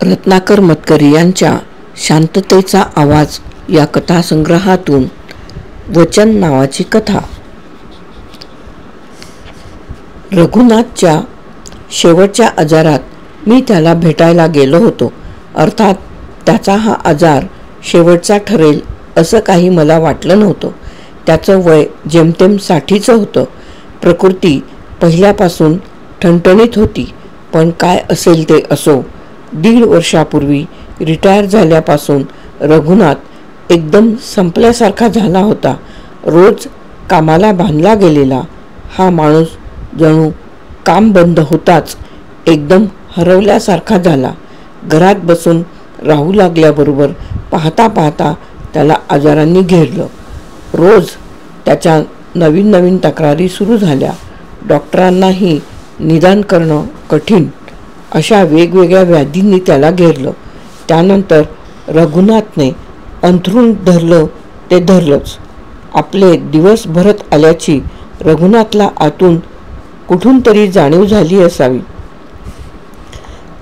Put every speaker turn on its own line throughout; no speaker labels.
रत्नाकर मतकरी यांच्या शांततेचा आवाज या कथासंग्रहातून वचन नावाची कथा. रघुनाथच्या शेवटच्या आजारात मी त्याला भेटायला गेलो होतो. अर्थात त्याचा हा आजार शेवटचा ठरेल असं काही मला वाटलं नव्हतं. त्याचं वय जेमतेम 60चं होतं. प्रकृती पहिल्यापासून ठणठणीत होती. पण काय असेल ते असो, 1.5 वर्षापूर्वी रिटायर झाल्यापासून रघुनाथ एकदम संपल्यासारखा झाला होता. रोज कामाला बांधला गेलेला हा माणूस जणू काम बंद होताच एकदम हरवल्यासारखा झाला. घरात बसून राहू लागल्याबरोबर पाहता पाहता त्याला आजारांनी घेरलं. रोज त्याच्या नवीन नवीन तक्रारी सुरू झाल्या. डॉक्टरांनाही निदान करणं कठीण अशा वेगवेगळ्या व्याधींनी त्याला घेरलं. त्यानंतर रघुनाथने अंथरूण धरलं ते धरलंच. आपले दिवस भरत आल्याची रघुनाथला आतून कुठून तरी जाणीव झाली असावी.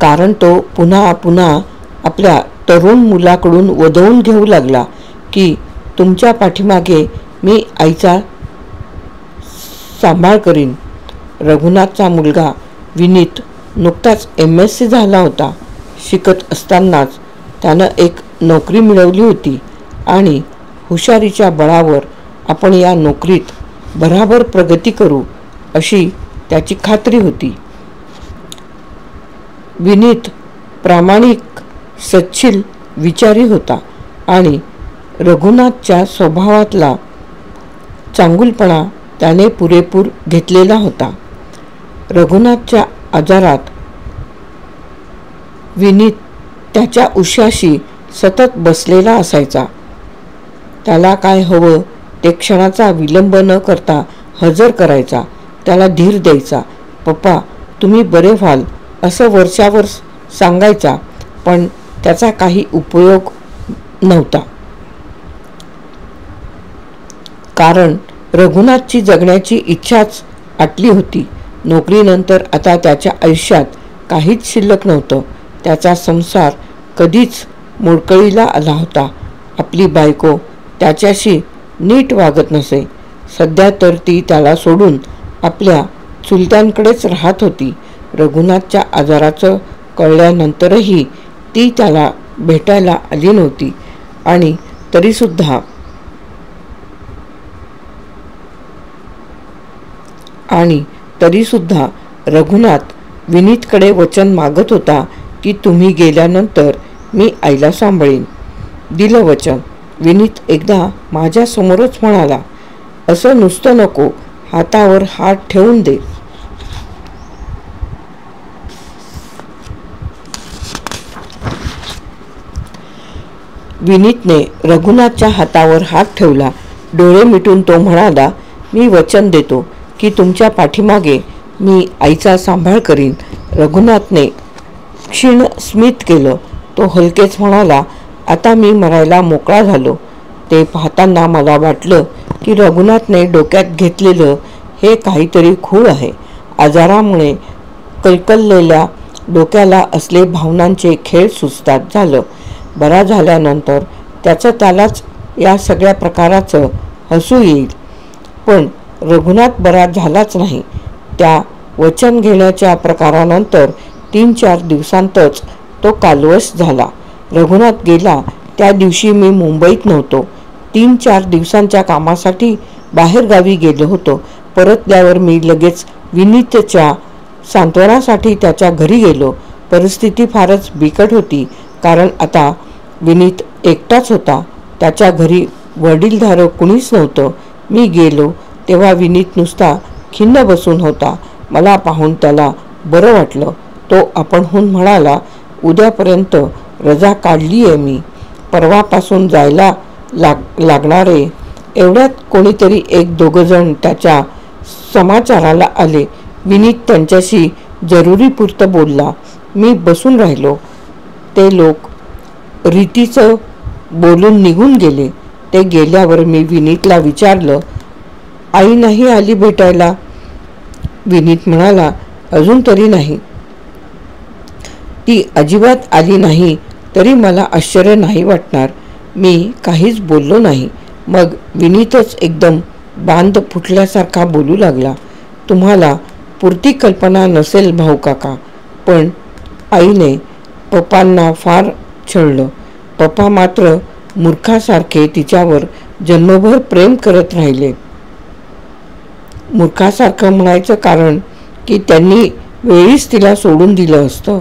कारण तो पुन्हा पुन्हा आपल्या तरुण मुलाकडून वदवून घेऊ लागला की तुमच्या पाठीमागे मी आईचा सांभाळ करीन. रघुनाथचा मुलगा विनीत नुकताच MSc झाला होता. शिकत असतानाच त्यानं एक नोकरी मिळवली होती आणि हुशारीच्या बळावर आपण या नोकरीत भराभर प्रगती करू अशी त्याची खात्री होती. विनीत प्रामाणिक, सच्छील विचारी होता आणि रघुनाथच्या स्वभावातला चांगुलपणा त्याने पुरेपूर घेतलेला होता. रघुनाथच्या आजारात विनीत त्याच्या उश्याशी सतत बसलेला असायचा. त्याला काय हवं ते क्षणाचा विलंब न करता हजर करायचा. त्याला धीर द्यायचा. पप्पा तुम्ही बरे व्हाल असं वरच्यावर सांगायचा. पण त्याचा काही उपयोग नव्हता. कारण रघुनाथची जगण्याची इच्छाच आटली होती. नोकरीनंतर आता त्याच्या आयुष्यात काहीच शिल्लक नव्हतं. त्याचा संसार कधीच मोडकळीला आला होता. आपली बायको त्याच्याशी नीट वागत नसे. सध्या तर ती त्याला सोडून आपल्या चुलत्यांकडेच राहत होती. रघुनाथच्या आजाराचं कळल्यानंतरही ती त्याला भेटायला आली नव्हती. आणि तरीसुद्धा रघुनाथ विनीतकडे वचन मागत होता की तुम्ही गेल्यानंतर मी आईला सांभाळीन. दिलं वचन. विनीत एकदा माझ्यासमोरच म्हणाला, असं नुसतं नको, हातावर हात ठेवून दे. विनीतने रघुनाथच्या हातावर हात ठेवला. डोळे मिटून तो म्हणाला, मी वचन देतो की तुमच्या पाठीमागे मी आईचा सांभाळ करीन. रघुनाथने क्षीण स्मित केलं. तो हलकेच म्हणाला, आता मी मरायला मोकळा झालो. ते पाहताना मला वाटलं की रघुनाथने डोक्यात घेतलेलं हे काहीतरी खूळ आहे. आजारामुळे कलकललेल्या डोक्याला असले भावनांचे खेळ सुचतात. झालं. बरा झाल्यानंतर त्यालाच या सगळ्या प्रकाराचं हसू येईल. पण रघुनाथ बरा झालाच नाही. त्या वचन घेण्याच्या प्रकारानंतर 3-4 दिवसांतच तो कालवश झाला. रघुनाथ गेला त्या दिवशी मी मुंबईत नव्हतो. 3-4 दिवसांच्या कामासाठी बाहेरगावी गेलो होतो. परतल्यावर मी लगेच विनीतच्या सांत्वनासाठी त्याच्या घरी गेलो. परिस्थिती फारच बिकट होती. कारण आता विनीत एकटाच होता. त्याच्या घरी वडीलधारक कुणीच नव्हतं. मी गेलो तेव्हा विनीत नुसता खिन्न बसून होता. मला पाहून त्याला बरं वाटलं. तो आपणहून म्हणाला, उद्यापर्यंत रजा काढली आहे मी. परवापासून जायला लागणारे. एवढ्यात कोणीतरी 1-2 जण त्याच्या समाचाराला आले. विनीत त्यांच्याशी जरुरीपुरतं बोलला. मी बसून राहिलो. ते लोक रीतीचं बोलून निघून गेले. ते गेल्यावर मी विनीतला विचारलं, आई नाही आली भेटायला? विनीत म्हणाला, अजून तरी नाही. ती अजिबात आली नाही तरी मला आश्चर्य नाही वाटणार. मी काहीच बोललो नाही. मग विनीतच एकदम बांध फुटल्यासारखा बोलू लागला. तुम्हाला पुरती कल्पना नसेल भाऊ काका, पण आईने पप्पांना फार छळलं. पप्पा मात्र मूर्खासारखे तिच्यावर जन्मभर प्रेम करत राहिले. मूर्खासारखं म्हणायचं कारण की त्यांनी वेळीच तिला सोडून दिलं असतं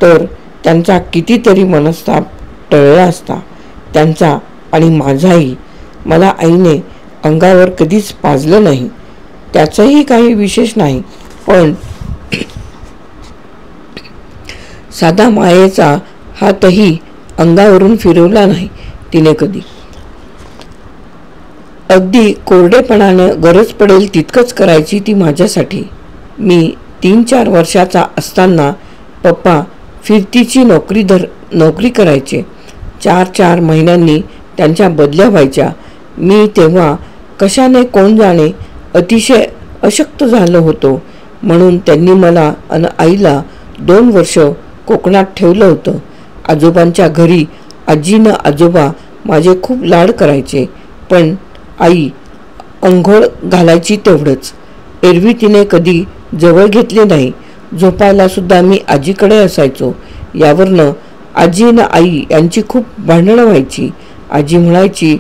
तर त्यांचा कितीतरी मनस्ताप टळला असता, त्यांचा आणि माझाही. मला आईने अंगावर कधीच पाजलं नाही. त्याचंही काही विशेष नाही, पण साधा मायेचा हातही अंगावरून फिरवला नाही तिने कधी. अगदी कोरडेपणाने गरज पडेल तितकंच करायची ती माझ्यासाठी. मी 3-4 वर्षाचा असताना पप्पा फिरतीची नोकरी करायचे. 4-4 महिन्यांनी त्यांच्या बदल्या व्हायच्या. मी तेव्हा कशाने कोण जाणे अतिशय अशक्त झालो होतो. म्हणून त्यांनी मला आणि आईला 2 वर्ष कोकणात ठेवलं होतं. आजोबांच्या घरी आजी न आजोबा माझे खूप लाड करायचे, पण आई अंघोळ घालायची तेवढंच. एरवी तिने कधी जवळ घेतले नाही. झोपायला सुद्धा मी आजीकडे असायचो. यावरनं आजी न आई यांची खूप भांडणं व्हायची. आजी म्हणायची,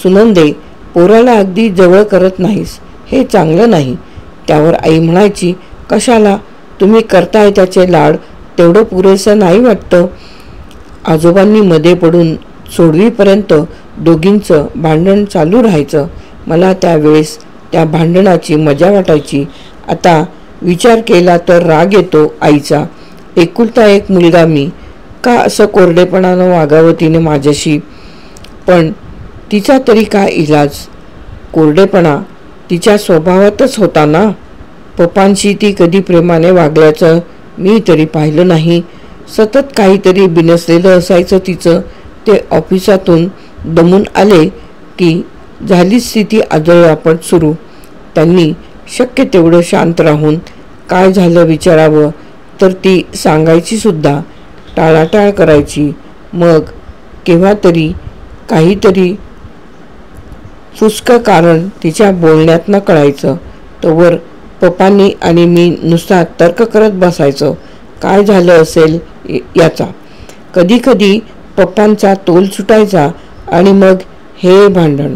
सुनंदे, पोराला अगदी जवळ करत नाहीस, हे चांगलं नाही. त्यावर आई म्हणायची, कशाला, तुम्ही करताय त्याचे लाड, तेवढं पुरेसं नाही वाटतं. आजोबांनी मध्ये पडून सोडवीपर्यंत दोघींचं भांडण चालू राहायचं. मला त्यावेळेस त्या भांडणाची मजा वाटायची. आता विचार केला तर राग येतो आईचा. एकुलता एक मुलगा मी, का असं कोरडेपणानं वागावं तिने माझ्याशी. पण तिचा तरी काय इलाज. कोरडेपणा तिच्या स्वभावातच होता ना. पप्पांशी ती कधी प्रेमाने वागल्याचं मी तरी पाहिलं नाही. सतत काहीतरी बिनसलेलं असायचं तिचं. ते ऑफिसातून दमून आले की झालीच ती आदळआपट सुरू. त्यांनी शक्य तेवढं शांत राहून काय झालं विचारावं तर ती सांगायची सुद्धा, टाळाटाळ करायची. मग केव्हा तरी काहीतरी फुसकं कारण तिच्या बोलण्यातनं कळायचं. तोवर पप्पांनी आणि मी नुसता तर्क करत बसायचो काय झालं असेल याचा. कधीकधी पप्पांचा तोल सुटायचा आणि मग हे भांडण.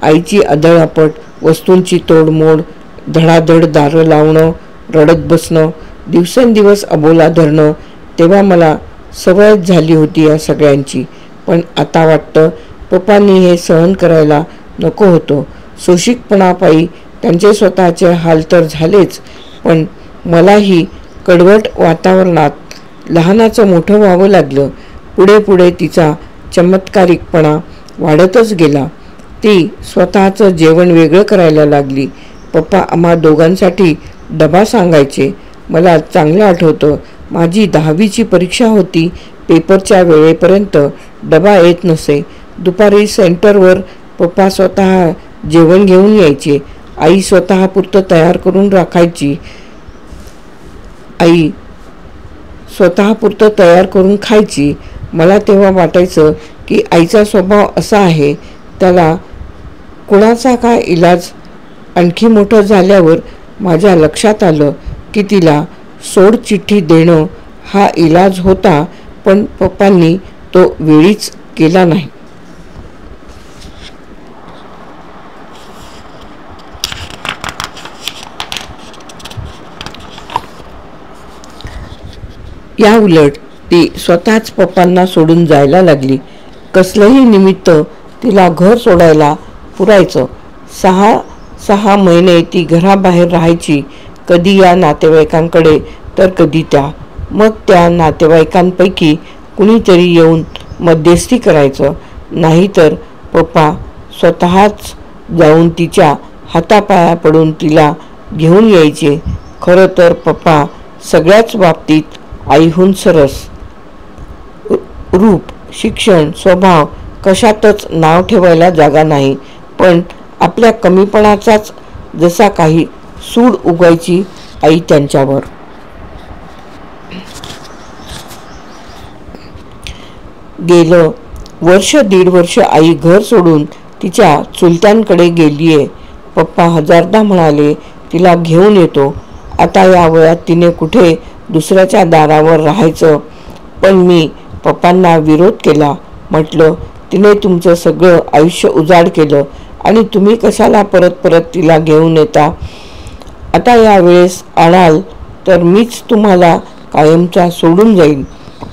आईची आदळआपट, वस्तूंची तोडमोड, धडाधड दारं लावणं, रडत बसणं, दिवसेंदिवस अबोला धरणं. तेव्हा मला सवयच झाली होती या सगळ्यांची. पण आता वाटतं पप्पांनी हे सहन करायला नको होतं. सोशिकपणापायी त्यांचे स्वतःचे हाल तर झालेच, पण मलाही कडवट वातावरणात लहानाचं मोठं व्हावं लागलं. पुढे पुढे तिचा चमत्कारिकपणा वाढतच गेला. ती स्वतःचं जेवण वेगळं करायला लागली. पप्पा आम्हा दोघांसाठी डबा सांगायचे. मला चांगलं आठवतं, माझी 10वीची परीक्षा होती. पेपरच्या वेळेपर्यंत डबा येत नसे. दुपारी सेंटरवर पप्पा स्वतः जेवण घेऊन यायचे. आई स्वतःपुरतं तयार करून राखायची. आई स्वतःपुरतं तयार करून खायची. मला तेव्हा वाटायचं की आईचा स्वभाव असा आहे, त्याला कुणाचा काय इलाज. आणखी मोठं झाल्यावर माझ्या लक्षात आलं की तिला सोडचिठ्ठी देणं हा इलाज होता, पण पप्पांनी तो वेळीच केला नाही. या उलट ती स्वतःच पप्पांना सोडून जायला लागली. कसलंही निमित्त तिला घर सोडायला पुरायचं. 6 महिने ती घराबाहेर राहायची. कधी या नातेवाईकांकडे तर कधी त्या. मग त्या नातेवाईकांपैकी कुणीतरी येऊन मध्यस्थी करायचं, नाहीतर पप्पा स्वतःच जाऊन तिच्या हातापाया पडून तिला घेऊन यायचे. खरं तर पप्पा सगळ्याच बाबतीत आईहून सरस. रूप, शिक्षण, स्वभाव कशातच नाव ठेवायला जागा नाही, पण आपल्या कमीपणाचाच जसा काही सूड उगवायची आई त्यांच्यावर. गेलं वर्ष दीड वर्ष आई घर सोडून तिच्या चुलत्यांकडे गेलीये. पप्पा हजारदा म्हणाले तिला घेऊन येतो. आता या वयात तिने कुठे दुसऱ्याच्या दारावर राहायचं. पण मी पप्पांना विरोध केला. म्हटलं तिने तुमचं सगळं आयुष्य उजाड केलं आणि तुम्ही कशाला परत परत तिला घेऊन येता. आता यावेळेस आणाल तर मीच तुम्हाला कायमचा सोडून जाईन.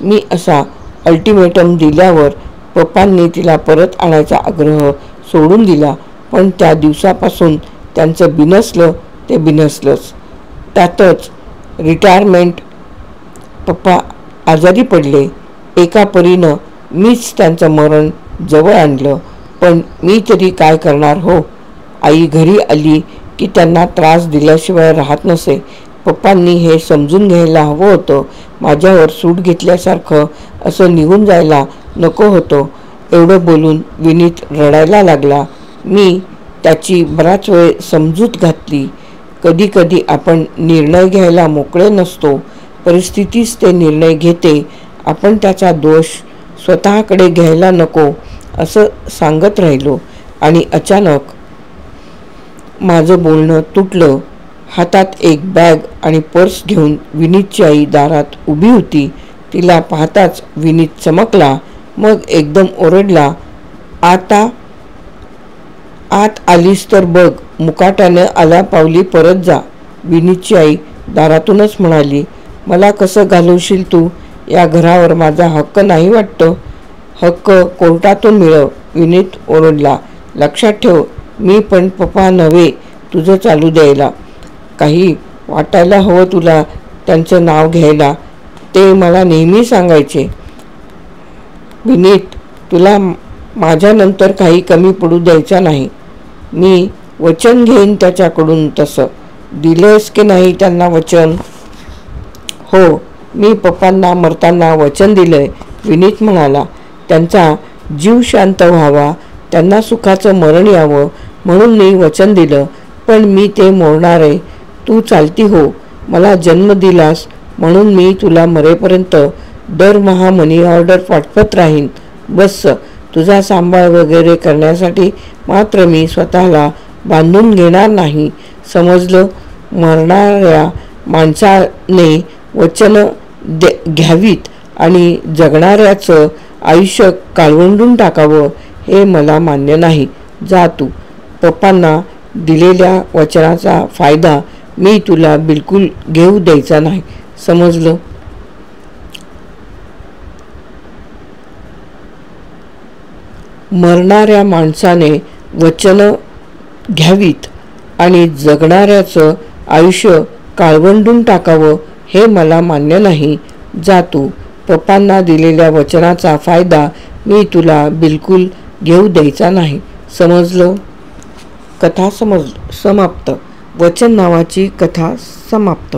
मी असा अल्टिमेटम दिल्यावर पप्पांनी तिला परत आणायचा आग्रह सोडून दिला. पण त्या दिवसापासून त्यांचं बिनसलं ते बिनसलंच. त्यातच रिटायरमेंट. पप्पा आजारी पडले. एका परीनं मीच त्यांचं मरण जवळ आणलं. पण मी तरी काय करणार हो. आई घरी आली की त्यांना त्रास दिल्याशिवाय राहत नसे. पप्पांनी हे समजून घ्यायला हवं होतं. माझ्यावर सूट घेतल्यासारखं असं निघून जायला नको होतं. एवढं बोलून विनीत रडायला लागला. मी त्याची बराच वेळ समजूत घातली. कधी कधी आपण निर्णय घ्यायला मोकळे नसतो. परिस्थितीच ते निर्णय घेते. आपण त्याचा दोष स्वतःकडे घ्यायला नको असं सांगत राहिलो आणि अचानक माझं बोलणं तुटलं. हातात एक बॅग आणि पर्स घेऊन विनीतची आई दारात उभी होती. तिला पाहताच विनीत चमकला. मग एकदम ओरडला, आता आत आलीस तर बघ, मुकाट्यानं आल्या पावली परत जा. विनीतची आई दारातूनच म्हणाली, मला कसं घालवशील तू. या घरावर माझा हक्क नाही वाटतं. हक्क कोर्टातून मिळव. विनीत ओरडला. लक्षात ठेव, मी पण पप्पा नव्हे तुझं चालू द्यायला. काही वाटायला हवं तुला त्यांचं नाव घ्यायला. ते मला नेहमी सांगायचे. विनीत, तुला माझ्यानंतर काही कमी पडू द्यायचा नाही. मी वचन घेईन त्याच्याकडून. तसं दिलंस की नाही त्यांना वचन. हो, मी पप्पांना मरताना वचन दिलंय. विनीत म्हणाला. त्यांचा जीव शांत व्हावा, त्यांना सुखाचं मरण यावं म्हणून मी वचन दिलं. पण मी ते मोडणार आहे. तू चालती हो. मला जन्म दिलास म्हणून मी तुला मरेपर्यंत दरमहा मनी ऑर्डर पाठवत राहीन. बस, तुझा सांभाळ वगैरे करण्यासाठी मात्र मी स्वतःला बांधून घेणार नाही. समजलं. मरणाऱ्या माणसाने वचनं घ्यावीत आणि जगणाऱ्याचं आयुष्य काळवंडून टाकावं हे मला मान्य नाही. जा तू. पप्पांना दिलेल्या वचनाचा फायदा मी तुला बिलकुल घेऊ द्यायचा नाही. समजलं. मरणाऱ्या माणसाने वचनं घ्यावीत आणि जगणाऱ्याचं आयुष्य काळवंडून टाकावं हे मला मान्य नाही. जा तू. पप्पांना दिलेल्या वचनाचा फायदा मी तुला बिलकुल घेऊ द्यायचा नाही. समजलं. कथा समाप्त. वचन नावाची कथा समाप्त.